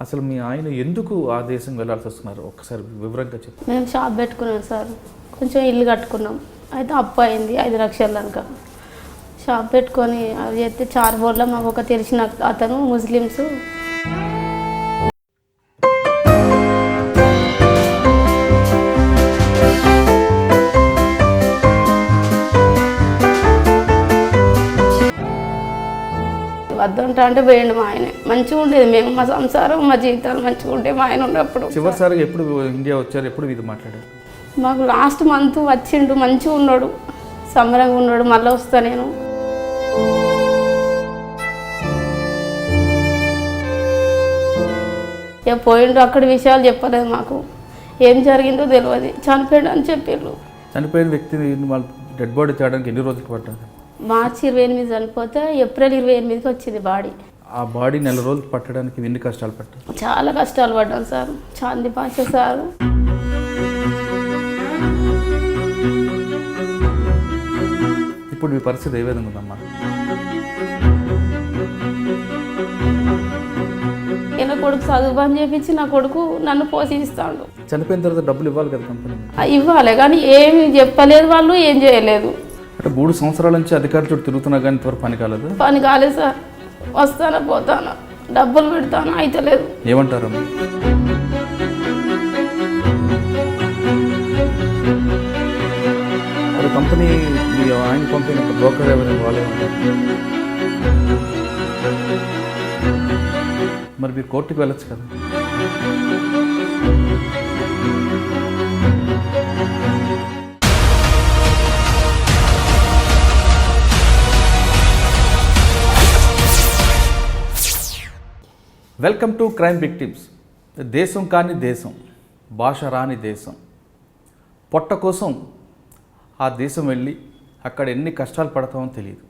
అసలు మీ ఆయన ఎందుకు ఆ దేశం వెళ్ళాల్సి వస్తున్నారు ఒకసారి వివరంగా చెప్పు. మేము షాప్ పెట్టుకున్నాం సార్, కొంచెం ఇల్లు కట్టుకున్నాం. అయితే అప్పు అయింది 5 లక్షల దాకా. షాప్ పెట్టుకొని అవి చేస్తే చార్బోర్డ్లో మాకు ఒక తెలిసిన అతను ముస్లిమ్స్ వద్దంటా అంటే పోయిండు. మా ఆయన మంచిగా ఉండేది, మేము మా సంసారం మా జీవితాలు మంచిగా ఉంటే మా ఆయన ఉన్నప్పుడు. చివరిసారిగా ఎప్పుడు ఇండియా వచ్చారు, ఎప్పుడు ఇది మాట్లాడారు? మాకు లాస్ట్ మంత్ వచ్చిండు, మంచిగా ఉన్నాడు, సంబరంగా ఉన్నాడు. మళ్ళీ వస్తా నేను. ఇక పోయిండు, అక్కడ విషయాలు చెప్పలేదు మాకు, ఏం జరిగిందో తెలియదు. చనిపోయాడు అని చెప్పారు. చనిపోయిన వ్యక్తిని వాళ్ళు డెడ్ బాడీ తేయడానికి ఎన్ని రోజులు పట్టింది? మార్చి 28 చనిపోతే ఏప్రిల్ 28కి వచ్చింది బాడీ. ఆ బాడీ 4 రోజులు పట్టడానికి ఎన్ని కష్టాలు పట్టారు? చాలా కష్టాలు పడ్డాం సార్. చాంది పాష సారు ఇప్పుడు మీ పరిస్థితి ఏ విధంగా ఉందమ్మా? నా కొడుకు చదువు బంద్ చేపించి నా కొడుకు నన్ను పోషిస్తాడు. చనిపోయిన తర్వాత డబ్బులు ఇవ్వాలి కదా కంపెనీ? ఇవ్వాలి, కానీ ఏమి చెప్పలేదు వాళ్ళు, ఏం చేయలేదు. అంటే 3 సంవత్సరాల నుంచి అధికారుల చుట్టూ తిరుగుతున్నా కానీ ఇంతవరకు పని కాలేదు? పని కాలేదు సార్. వస్తానా పోతానా, డబ్బులు పెడతానా, అయితే లేదు. ఏమంటారమ్మా? అది కంపెనీ మీ ఆయన కంపెనీ బ్రోకర్ ఎవరైనా వాళ్ళే ఉంటారు. మరి మీరు కోర్టుకు వెళ్ళచ్చు కదా? Welcome to crime victims. దేశం కాని దేశం, భాష రాని దేశం, పొట్ట కోసం ఆ దేశం వెళ్ళి అక్కడ ఎన్ని కష్టాలు పడతామో తెలియదు.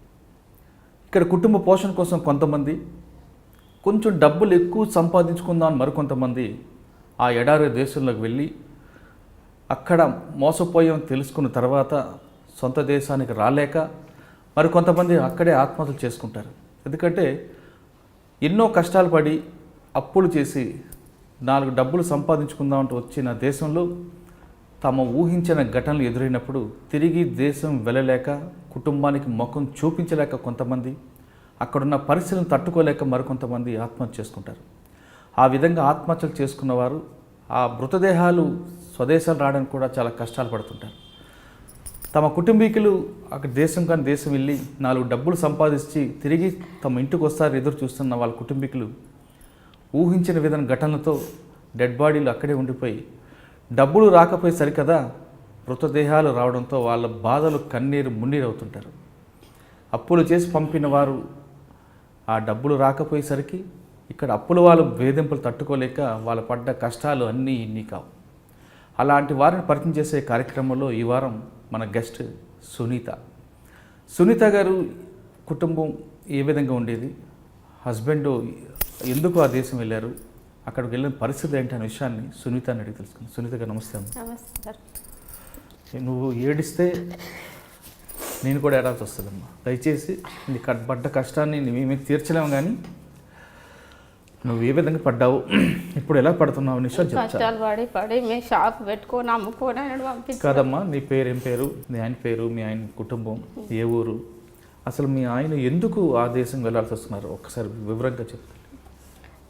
ఇక్కడ కుటుంబ పోషణ కోసం కొంతమంది, కొంచెం డబ్బులు ఎక్కువ సంపాదించుకుందామని మరికొంతమంది ఆ ఎడారి దేశంలోకి వెళ్ళి అక్కడ మోసపోయాం తెలుసుకున్న తర్వాత సొంత దేశానికి రాలేక మరికొంతమంది అక్కడే ఆత్మహత్యలు చేసుకుంటారు. ఎందుకంటే ఎన్నో కష్టాలు పడి అప్పులు చేసి 4 డబ్బులు సంపాదించుకుందామంటూ వచ్చిన దేశంలో తమ ఊహించిన ఘటనలు ఎదురైనప్పుడు తిరిగి దేశం వెళ్ళలేక, కుటుంబానికి ముఖం చూపించలేక కొంతమంది, అక్కడున్న పరిస్థితులను తట్టుకోలేక మరికొంతమంది ఆత్మహత్య చేసుకుంటారు. ఆ విధంగా ఆత్మహత్యలు చేసుకున్నవారు ఆ మృతదేహాలు స్వదేశాలు రావడానికి కూడా చాలా కష్టాలు పడుతుంటారు. తమ కుటుంబీకులు అక్కడ దేశం కానీ దేశం వెళ్ళి 4 డబ్బులు సంపాదించి తిరిగి తమ ఇంటికి వస్తారు ఎదురు చూస్తున్న వాళ్ళ కుటుంబీకులు ఊహించిన విధంగా ఘటనలతో డెడ్ బాడీలు అక్కడే ఉండిపోయి డబ్బులు రాకపోయి సరికదా మృతదేహాలు రావడంతో వాళ్ళ బాధలు కన్నీరు మున్నీరు అవుతుంటారు. అప్పులు చేసి పంపిన వారు ఆ డబ్బులు రాకపోయేసరికి ఇక్కడ అప్పుల వాళ్ళు వేధింపులు తట్టుకోలేక వాళ్ళు పడ్డ కష్టాలు అన్నీ ఇన్ని కావు. అలాంటి వారిని పరిచయం చేసే కార్యక్రమంలో ఈ వారం మన గెస్ట్ సునీత గారు కుటుంబం ఏ విధంగా ఉండేది, హస్బెండ్ ఎందుకు ఆ దేశం వెళ్ళారు, అక్కడికి వెళ్ళిన పరిస్థితి ఏంటి అనే విషయాన్ని సునీతని అడిగి తెలుసుకుంది. సునీత గారు నమస్తే అమ్మ. నమస్తే. నువ్వు ఏడిస్తే నేను కూడా ఏడాల్సి వస్తుందమ్మా. దయచేసి నీ పడ్డ కష్టాన్ని మేమే తీర్చలేము, కానీ నువ్వు ఏ విధంగా పడ్డావు, ఇప్పుడు ఎలా పడుతున్నావు అని విషయాలు చెప్తాను. కష్టాలు పడి పడి మేము షాప్ పెట్టుకొని అమ్ముకొని పంపించాం. కాదమ్మా, నీ పేరు ఏం పేరు, మీ ఆయన పేరు, మీ ఆయన కుటుంబం ఏ ఊరు, అసలు మీ ఆయన ఎందుకు ఆ దేశం వెళ్ళాల్సి వస్తున్నారు ఒకసారి వివరంగా చెప్తాను.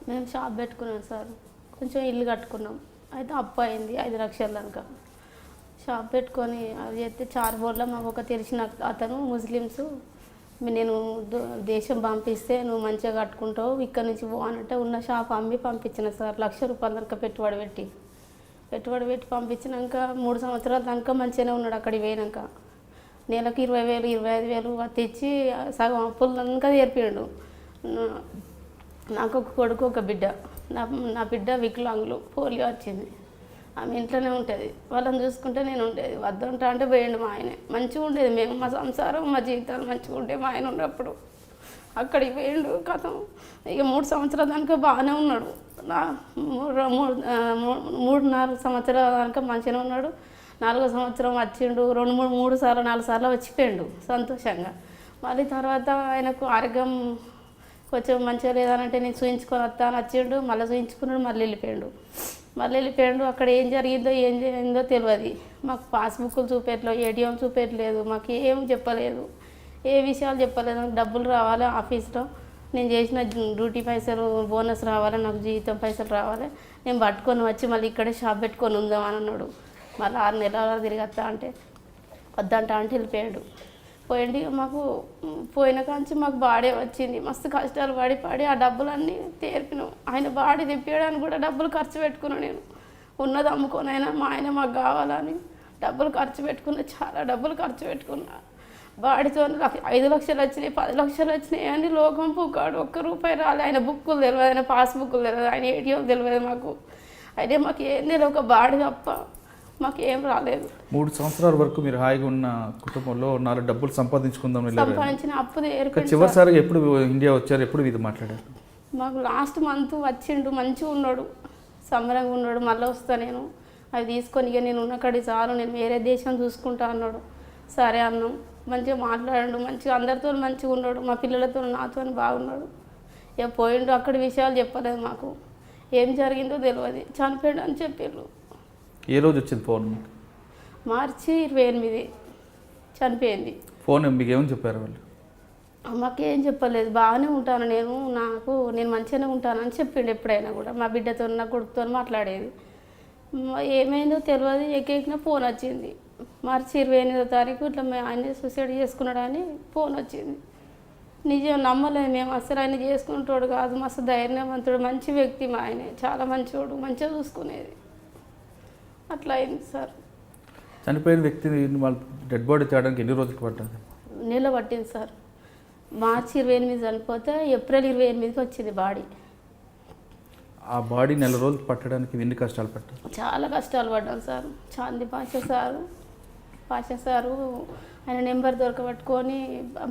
మేము షాప్ పెట్టుకున్నాం సార్, కొంచెం ఇల్లు కట్టుకున్నాం. అయితే అప్పు అయింది 5 లక్షల దాకా. షాప్ పెట్టుకొని అవి చేస్తే చార్బోర్డ్లో మాకు ఒక తెలిసిన అతను ముస్లిమ్స్, నేను దేశం పంపిస్తే నువ్వు మంచిగా కట్టుకుంటావు, ఇక్కడ నుంచి పో అనంటే ఉన్న షాప్ అమ్మి పంపించిన సార్. 1 లక్ష రూపాయల దాకా పెట్టుబడి పెట్టి పంపించినాక 3 సంవత్సరాల దాకా మంచిగానే ఉన్నాడు. అక్కడికి పోయినాక నెలకు 20,000 25,000 తెచ్చి సగం అప్పులు దాకా చేర్పిండు. నాకు ఒక కొడుకు ఒక బిడ్డ. నా బిడ్డ వికలాంగులు, పోలియో వచ్చింది. ఆమె ఇంట్లోనే ఉంటుంది, వాళ్ళని చూసుకుంటే నేను ఉండేది. వద్దంటా అంటే పోయిండు. మా ఆయన మంచిగా ఉండేది, మేము మా సంసారం మా జీవితాలు మంచిగా ఉంటే మా ఆయన ఉన్నప్పుడు అక్కడికి పోయిండు కథం. ఇక 3 సంవత్సరాల దానిక బాగానే ఉన్నాడు. నా 3-4 సంవత్సరాల దానిక మంచిగానే ఉన్నాడు. 4వ సంవత్సరం వచ్చిండు, 3 సార్లు 4 సార్లు వచ్చిపోయిండు సంతోషంగా. మళ్ళీ తర్వాత ఆయనకు ఆరోగ్యం కొంచెం మంచిగా లేదనంటే నేను చూయించుకొని వస్తాను వచ్చిండు. మళ్ళీ చూయించుకున్నాడు, మళ్ళీ వెళ్ళిపోయాడు. అక్కడ ఏం జరిగిందో ఏం జరిగిందో తెలియదు. మాకు పాస్బుక్లు చూపెట్టలేదు, ఏటీఎం చూపెట్టలేదు, మాకు ఏం చెప్పలేదు, ఏ విషయాలు చెప్పలేదు. నాకు డబ్బులు రావాలి ఆఫీస్లో, నేను చేసిన డ్యూటీ పైసలు బోనస్ రావాలి, నాకు జీతం పైసలు రావాలి, నేను పట్టుకొని వచ్చి మళ్ళీ ఇక్కడే షాప్ పెట్టుకొని ఉందామని అన్నాడు. మళ్ళీ 6 నెలలు తిరిగత్తా అంటే వద్దంటా అంటే వెళ్ళిపోయాడు. పోయింది. మాకు పోయిన కాంచి మాకు బాడీ వచ్చింది. మస్తు కష్టాలు పడి ఆ డబ్బులన్నీ తీర్పినాం. ఆయన బాడీ తెప్పించడానికి కూడా డబ్బులు ఖర్చు పెట్టుకున్నాను. నేను ఉన్నది అమ్ముకోనైనా మా ఆయన మాకు కావాలని డబ్బులు ఖర్చు పెట్టుకున్నా, చాలా డబ్బులు ఖర్చు పెట్టుకున్నా. బాడీతో 5 లక్షలు వచ్చినాయి, 10 లక్షలు వచ్చినాయి అని లోకం పూకాడు. ₹1 రాలే. ఆయన బుక్కులు తెలియదు, ఆయన పాస్బుక్లు తెలియదు, ఆయన ఏటీఎం తెలియదు మాకు. అయితే మాకు ఏం తెలియదు, ఒక బాడీ తప్ప మాకేం రాలేదు. 3 సంవత్సరాల వరకు మీరు హాయిగా ఉన్న కుటుంబంలో 4 డబ్బులు సంపాదించుకుందాం సంపాదించిన అప్పు చివరిసారిగా ఎప్పుడు ఇండియా వచ్చారు, ఎప్పుడు ఇది మాట్లాడారు? మాకు లాస్ట్ మంత్ వచ్చిండు, మంచిగా ఉన్నాడు, సంబరంగా ఉన్నాడు. మళ్ళీ వస్తా నేను అవి తీసుకొని, ఇక నేను ఉన్న కాడికి చాలు, నేను వేరే దేశం చూసుకుంటా అన్నాడు. సరే అన్నాం. మంచిగా మాట్లాడాడు, మంచిగా అందరితో మంచిగా ఉన్నాడు, మా పిల్లలతో నాతో బాగున్నాడు. ఇక పోయిండు. అక్కడ విషయాలు చెప్పలేదు మాకు, ఏం జరిగిందో తెలియదు. చనిపోయాడు అని చెప్పారు. ఏ రోజు వచ్చింది ఫోన్? మార్చి 28 చనిపోయింది. ఫోన్ మీకు ఏమని చెప్పారు వాళ్ళు? మాకేం చెప్పలేదు, బాగానే ఉంటాను నేను మంచిగానే ఉంటానని చెప్పిండు. ఎప్పుడైనా కూడా మా బిడ్డతో నా కొడుకుతో మాట్లాడేది. ఏమైందో తెలియదు. ఎక్కిన ఫోన్ వచ్చింది. మార్చి 28వ తారీఖు ఇట్లా ఆయన సూసైడ్ చేసుకున్నాడని ఫోన్ వచ్చింది. నిజం నమ్మలేదు మేము అసలు. ఆయన చేసుకుంటాడు కాదు, మస్తు ధైర్యవంతుడు, మంచి వ్యక్తి. మా ఆయన చాలా మంచివాడు, మంచిగా చూసుకునేది. అట్లా అయింది సార్. చనిపోయిన వ్యక్తిని వాళ్ళు డెడ్ బాడీ తేయడానికి ఎన్ని రోజులు పట్టింది? నెల పట్టింది సార్. మార్చి 28 చనిపోతే ఏప్రిల్ 28కి వచ్చింది బాడీ. ఆ బాడీ నెల రోజులు పట్టడానికి ఎన్ని కష్టాలు పట్టారు? చాలా కష్టాలు పడ్డాం సార్. చాంది పాషా సారు ఆయన నెంబర్ దొరకబట్టుకొని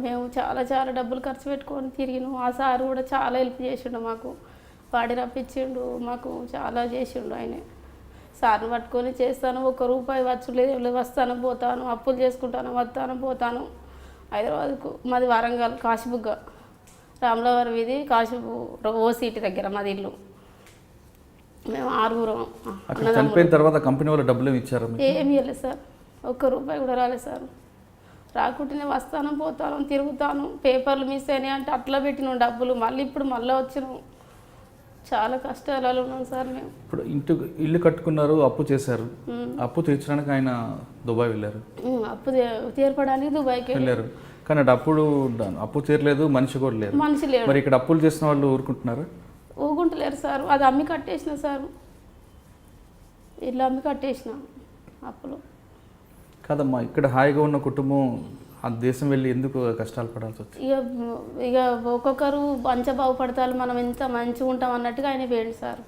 మేము చాలా డబ్బులు ఖర్చు పెట్టుకొని తిరిగినాం. ఆ సారు కూడా చాలా హెల్ప్ చేసిండు మాకు. బాడీ రప్పించిండు, మాకు చాలా చేసిండు ఆయన. సార్ని పట్టుకొని చేస్తాను, ₹1 వచ్చలేదు, వస్తాను పోతాను, అప్పులు చేసుకుంటాను, వస్తాను పోతాను. హైదరాబాద్కు మాది వరంగల్ కాశీబుగ్గ రాములవారి వీధి ఓసీటీ దగ్గర మాది ఇల్లు. మేము 6 చనిపోయిన తర్వాత కంపెనీ వాళ్ళు డబ్బులు ఇచ్చారు? ఏమి ఇవ్వలేదు సార్, ₹1 కూడా రాలేదు సార్. రాకుంటేనే వస్తాను పోతాను తిరుగుతాను, పేపర్లు మిస్ అయినాయి అంటే అట్లా పెట్టినాం డబ్బులు. ఇప్పుడు మళ్ళీ వచ్చినాం. చాలా కష్టాలలో ఉన్నాం సార్ మేము. ఇప్పుడు ఇల్లు కట్టుకున్నారు, అప్పు చేశారు. అప్పు తీర్చడానికి ఆయన దుబాయ్ వెళ్ళారు. అప్పు తీర్పడానికి దుబాయ్కి వెళ్ళారు. కానీ అప్పు తీరలేదు, మనిషి కూడా లేరు. మరి ఇక్కడ అప్పులు చేసిన వాళ్ళు ఊరుకుంటున్నారా? ఊరుకుంటలేరు సార్. అది అమ్మి కట్టేసిన సార్, ఇల్లు అమ్మి కట్టేసిన అప్పులు. కాదమ్మా, ఇక్కడ హాయిగా ఉన్న కుటుంబం ఆ దేశం వెళ్ళి ఎందుకు కష్టాలు పడాల్సి వచ్చింది? ఇక ఒక్కొక్కరు మంచిగా బాగుపడతారు, మనం ఎంత మంచిగా ఉంటాం అన్నట్టుగా ఆయన పోయింది సార్.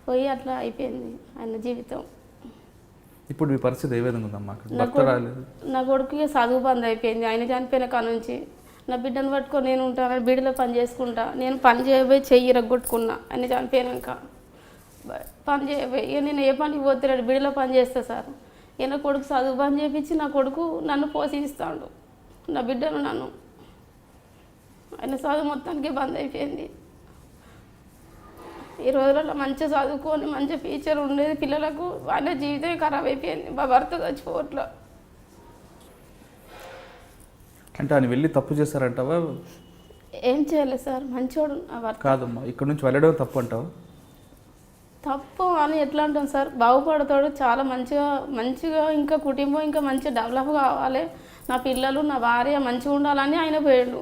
పోయి అట్లా అయిపోయింది ఆయన జీవితం. ఇప్పుడు మీ పరిస్థితి ఏ విధంగా ఉందమ్మా? నా కొడుకు చదువు బంద్ అయిపోయింది. ఆయన చనిపోయిన కాడ నుంచి నా బిడ్డను పట్టుకొని నేను ఉంటాను, బీడలో పని చేసుకుంటా. నేను పని చేయబోయి చెయ్యి రగ్గొట్టుకున్నా. ఆయన చనిపోయాక పని చేయబోయి ఇక నేను ఏ పనికి పోతున్నాడు, బీడలో పని చేస్తా సార్. ఇక నా కొడుకు చదువు బంద్ చేయించి నా కొడుకు నన్ను పోషిస్తాడు, నా బిడ్డను నన్ను. ఆయన చదువు మొత్తానికి బంద్ అయిపోయింది. ఈ రోజులలో మంచిగా చదువుకొని మంచి ఫ్యూచర్ ఉండేది పిల్లలకు. ఆయన జీవితం ఖరాబ్ అయిపోయింది. మా భర్త చచ్చిపోవట్లో. అంటే ఆయన వెళ్ళి తప్పు చేశారంటావా? ఏం చేయలేదు సార్, మంచోడు. కాదమ్మా, ఇక్కడ నుంచి వెళ్ళడం తప్పు అంటావా? తప్పు అని ఎట్లా అంటాం సార్, బాగుపడతాడు చాలా మంచిగా ఇంకా కుటుంబం ఇంకా మంచిగా డెవలప్ కావాలి, నా పిల్లలు నా భార్య మంచిగా ఉండాలని ఆయన పోయిండు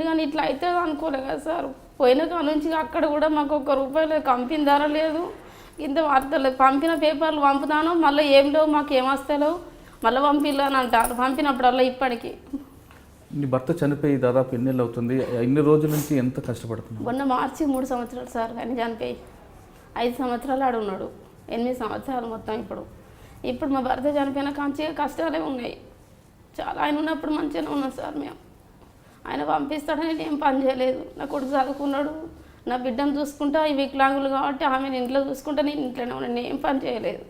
కానీ ఇట్లా అయితే అనుకోలే కదా సార్. పోయిన కాడ నుంచి అక్కడ కూడా మాకు ₹1 కంపెనీ ధర లేదు, ఇంత వార్తలేదు. పంపిన పేపర్లు పంపుతాను, మళ్ళీ ఏం లేవు, మాకు ఏమొస్తలేవు, మళ్ళీ పంపిల్లని అంటారు. పంపినప్పుడల్లా ఇప్పటికీ. నీ భర్త చనిపోయి దాదాపు ఎన్ని నెలలు అవుతుంది? ఇన్ని రోజుల నుంచి ఎంత కష్టపడుతుంది? మొన్న మార్చి 3 సంవత్సరాలు సార్ ఆయన చనిపోయి. 5 సంవత్సరాలు ఆడున్నాడు, 8 సంవత్సరాలు మొత్తం. ఇప్పుడు మా భర్త చనిపోయిన కాంచి కష్టాలే ఉన్నాయి చాలా. ఆయన ఉన్నప్పుడు మంచిగానే ఉన్నాం సార్ మేము. ఆయన పంపిస్తాడని నేను ఏం పని చేయలేదు. నా కొడుకు చదువుకున్నాడు, నా బిడ్డను చూసుకుంటా, ఈ వికలాంగులు కాబట్టి ఆమెను ఇంట్లో చూసుకుంటా, నేను ఇంట్లోనే ఉన్నాను. నేను ఏం పని చేయలేదు,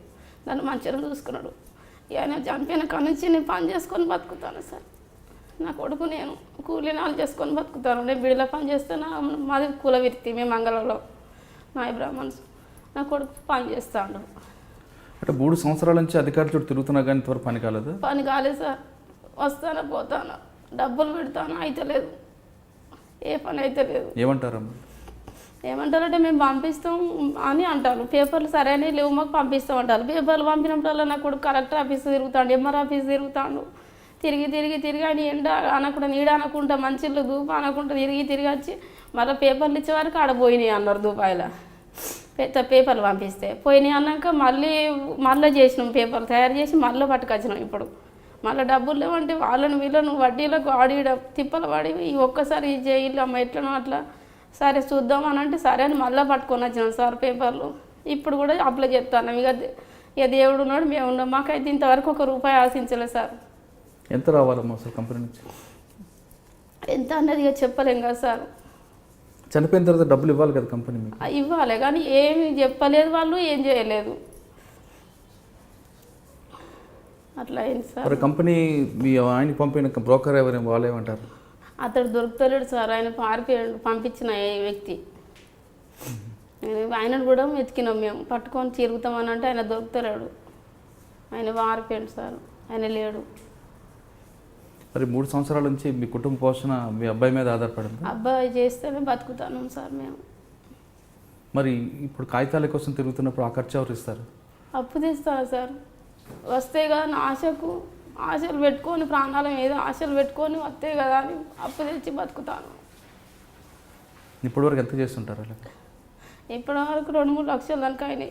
నన్ను మంచిగా చూసుకున్నాడు. ఆయన చంపిన కాడ నుంచి నేను పని చేసుకొని బతుకుతాను సార్. నా కొడుకు నేను కూలీనాలు చేసుకొని బతుకుతాను. నేను బిడ్డలో పని చేస్తాను. మాది కుల వృత్తి, మేము మంగళంలో నాయ బ్రాహ్మణ్స్. నా కొడుకు పని చేస్తాడు. అంటే 3 సంవత్సరాల నుంచి అధికారుల చుట్టూ తిరుగుతున్నా కానీ ఇంతవరకు పని కాలేదు. పని కాలేదు సార్. వస్తాను పోతాను, డబ్బులు పెడతాను, అయితలేదు, ఏ పని అయితే లేదు. ఏమంటారమ్మా? ఏమంటారంటే మేము పంపిస్తాం అని అంటారు. పేపర్లు సరైన లేవు, మాకు పంపిస్తాం అంటారు. పేపర్లు పంపినప్పుడల్లా నా కొడుకు కలెక్టర్ ఆఫీస్ తిరుగుతాడు, ఎంఆర్ ఆఫీస్ తిరుగుతాడు. తిరిగి ఆయన ఎండ అనకుండా, నీడ అనకుండా, మంచిళ్ళు ధూప అనకుండా తిరిగి వచ్చి మళ్ళీ పేపర్లు ఇచ్చే వరకు ఆడ పోయినాయి అన్నారు. దుబాయ్లో పేపర్లు పంపిస్తే పోయినాయి అన్నాక మళ్ళీ చేసినాం, పేపర్లు తయారు చేసి మళ్ళీ పట్టుకొచ్చినాం. ఇప్పుడు మళ్ళీ డబ్బులు లేవంటే వీళ్ళను వడ్డీలకు ఆడిడ తిప్పలు పడి ఈ ఒక్కసారి ఈ జైలు అమ్మ ఎట్లనో అట్లా సరే చూద్దామని అంటే సరే అని మళ్ళీ పట్టుకొని వచ్చినాం సార్ పేపర్లు. ఇప్పుడు కూడా అప్లై చెప్తాను. ఇక దేవుడు ఉన్నాడు, మేము ఉన్నాం. మాకైతే ఇంతవరకు ₹1 ఆశించలేదు సార్. ఎంత రావాలమ్మా అసలు కంపెనీ నుంచి? ఎంత అన్నది ఇక చెప్పలేం కదా సార్. చనిపోయిన తర్వాత డబ్బులు ఇవ్వాలి కదా కంపెనీ మీకు? ఇవ్వాలి కానీ ఏమి చెప్పలేదు వాళ్ళు, ఏం చేయలేదు. అట్లా అయింది సార్. మరి కంపెనీ మీ ఆయనకి పంపిన బ్రోకర్ ఎవరైనా వాళ్ళేమంటారు? అతడు దొరుకుతలేడు సార్. ఆయన పారిపోయాడు, పంపించిన వ్యక్తి. ఆయనను కూడా వెతికినాం మేము, పట్టుకొని తిరుగుతామని అంటే ఆయన దొరుకుతలేడు. ఆయన పారిపోయాడు సార్, ఆయన లేడు. మరి 3 సంవత్సరాల నుంచి మీ కుటుంబ పోషణ మీ అబ్బాయి మీద ఆధారపడింది? అబ్బాయి చేస్తేనే బతుకుతాను సార్ మేము. మరి ఇప్పుడు కాగితాల కోసం తిరుగుతున్నప్పుడు ఆ ఖర్చు ఎవరు ఇస్తారు? అప్పు తీస్తాను సార్. వస్తే కదా నా ఆశలు పెట్టుకొని, ప్రాణాల మీద ఆశలు పెట్టుకొని వస్తే కదా అని అప్పు తెచ్చి బతుకుతాను. ఇప్పటివరకు ఎంత చేస్తుంటారు అలా? ఇప్పటివరకు 2-3 లక్షల దానికి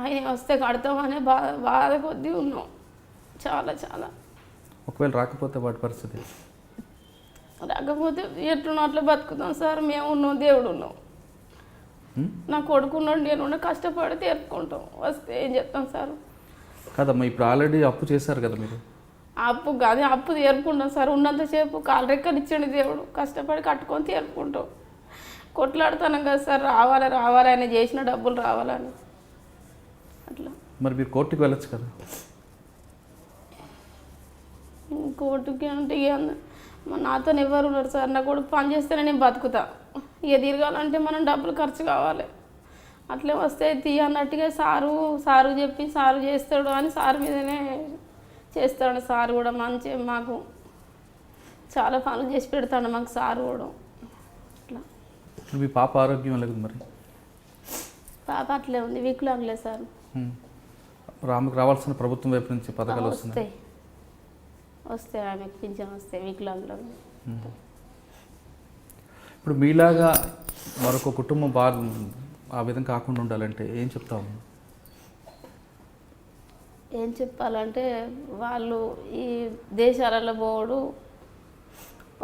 ఆయన వస్తే కడతామనే బాధ కొద్దీ ఉన్నాం. చాలా ఒకవేళ రాకపోతే వాటి పరిస్థితి? రాకపోతే ఎట్లున్నా అట్లా బతుకుతాం సార్. మేము ఉన్నాం, దేవుడు ఉన్నాం. నా కొడుకున్నాడు, నేను కష్టపడి తీర్పుకుంటాం. వస్తే ఏం చెప్తాం సార్? కాదమ్మా, ఇప్పుడు ఆల్రెడీ అప్పు చేశారు కదా మీరు. అప్పు కాదు, అప్పు తీర్పుకుంటాం సార్. ఉన్నంతసేపు కాలు రెక్కలు ఇచ్చాడు దేవుడు, కష్టపడి కట్టుకొని తీర్పుకుంటాం. కొట్లాడుతాను కదా సార్, రావాలి ఆయన చేసిన డబ్బులు రావాలని. అట్లా మరి మీరు కోర్టుకి వెళ్ళొచ్చు కదా? కోర్టుకి అంటే నాతో ఎవరు ఉన్నారు సార్. నా కొడుకు పని చేస్తేనే నేను బతుకుతా. ఇక తిరగాలంటే మనం డబ్బులు ఖర్చు కావాలి. అట్లే వస్తే తీయన్నట్టుగా సారు చెప్పి సారు చేస్తాడు అని సార్ మీదనే చేస్తాడు. సార్ కూడా మంచి మాకు చాలా పనులు చేసి పెడతాడు మాకు సార్ కూడా. అట్లా మీ పాప ఆరోగ్యం లేదు మరి? పాప అట్లే ఉంది, వికలాంగులే సార్. ఆమెకు రావాల్సిన ప్రభుత్వం వైపు నుంచి పథకాలు వస్తాయి ఆమెకు పింఛన్ వస్తాయి వికలాంగులకు. ఇప్పుడు మీలాగా మరొక కుటుంబం బాగా ఆ విధంగా కాకుండా ఉండాలంటే ఏం చెప్తాము? ఏం చెప్పాలంటే వాళ్ళు ఈ దేశాలలో పోడు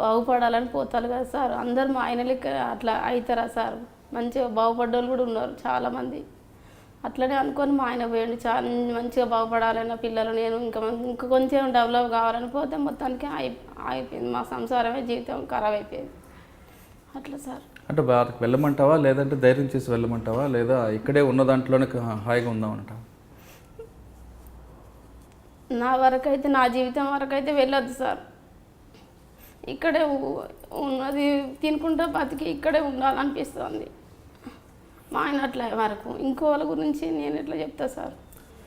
బాగుపడాలని పోతారు కదా సార్. అందరు మా ఆయన లెక్క అట్లా అవుతారా సార్? మంచిగా బాగుపడ్డోళ్ళు కూడా ఉన్నారు చాలామంది. అట్లనే అనుకొని మా ఆయన పోయండి, చాలా మంచిగా బాగుపడాలన్న పిల్లలు నేను ఇంకా కొంచెం డెవలప్ కావాలని పోతే మొత్తానికి అయిపోయింది. మా సంసారమే జీవితం ఖరాబ్ అయిపోయింది. అట్లా సార్. అంటే వారికి వెళ్ళమంటావా, లేదంటే ధైర్యం చేసి వెళ్ళమంటావా, లేదా ఇక్కడే ఉన్న దాంట్లోనే హాయిగా ఉందామంటావా? నా వరకైతే, నా జీవితం వరకైతే వెళ్ళొద్దు సార్. ఇక్కడే ఉన్నది తినుకుంటా బతికి ఇక్కడే ఉండాలనిపిస్తుంది. మా ఆయన అట్లా వరకు ఇంకో వాళ్ళ గురించి నేను ఎట్లా చెప్తా సార్?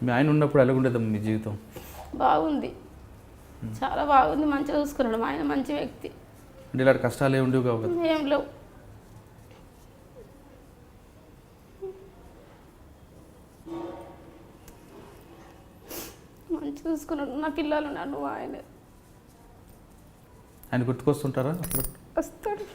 మీ ఆయన ఉన్నప్పుడు ఎలాగుండేదమ్మా మీ జీవితం? బాగుంది, చాలా బాగుంది. మంచిగా చూసుకున్నాడు మా ఆయన, మంచి వ్యక్తి. అంటే ఇలాంటి కష్టాలు ఏమి ఉండేవి కావు కదా? ఏం లేవు. మంచి చూసుకున్నాడు. నా పిల్లలు నన్ను ఆయన గుర్తుకొస్తుంటారా? వస్తాడు.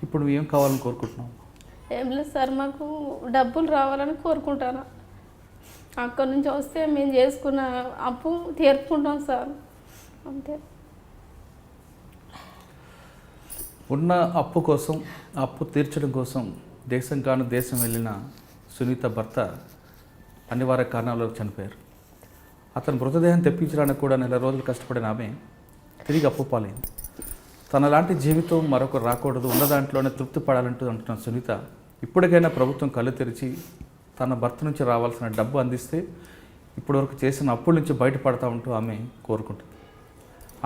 ఇప్పుడు ఏం కావాలని కోరుకుంటున్నాం? ఏం లేదు సార్, మాకు డబ్బులు రావాలని కోరుకుంటాను. అక్కడ నుంచి వస్తే మేము చేసుకున్న అప్పు తీర్పుకుంటాం సార్, అంతే. ఉన్న అప్పు కోసం, అప్పు తీర్చడం కోసం దేశం కాను దేశం వెళ్ళిన సునీత భర్త అనివార్య కారణాల చనిపోయారు. అతను మృతదేహం తెప్పించడానికి కూడా 4 రోజులు కష్టపడిన ఆమె తిరిగి అప్పు పాలైంది. తనలాంటి జీవితం మరొకరు రాకూడదు, ఉన్న దాంట్లోనే తృప్తి పడాలంటూ అంటున్న సునీత ఇప్పటికైనా ప్రభుత్వం కళ్ళు తెరిచి తన భర్త నుంచి రావాల్సిన డబ్బు అందిస్తే ఇప్పటివరకు చేసిన అప్పుల నుంచి బయటపడతా ఉంటూ ఆమె కోరుకుంటుంది.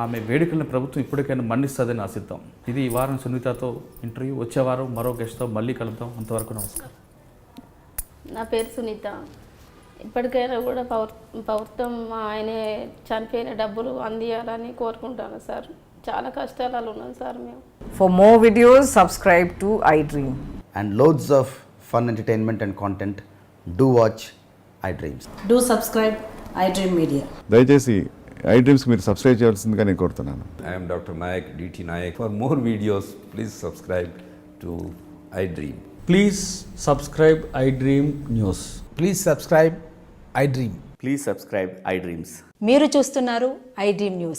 ఆమె వేడుకలను ప్రభుత్వం ఇప్పటికైనా మన్నిస్తుందని ఆశిద్దాం. ఇది ఈ వారం సునీతతో ఇంటర్వ్యూ. వచ్చే వారం మరో గెస్ట్తో మళ్ళీ కలుద్దాం. అంతవరకు నమస్కారం. నా పేరు సునీత. ఇప్పటికైనా కూడా ప్రభుత్వం ఆయనే చనిపోయిన డబ్బులు అందియాలని కోరుకుంటాను సార్. చాలా కష్టాలు ఉన్నాం సార్ మేము. For more videos, subscribe to iDream. And loads of fun entertainment and content, do watch iDreams. Do subscribe iDream Media. దయచేసి ఐ డ్రీమ్స్కి మీరు సబ్స్క్రైబ్ చేయాల్సిందిగా నేను కోరుతున్నాను. I am Dr. Nayak, DT Nayak. For more videos, please subscribe to iDream. Please subscribe iDream News. Please subscribe iDream. Please subscribe iDreams. మీరు చూస్తున్నారు iDream News.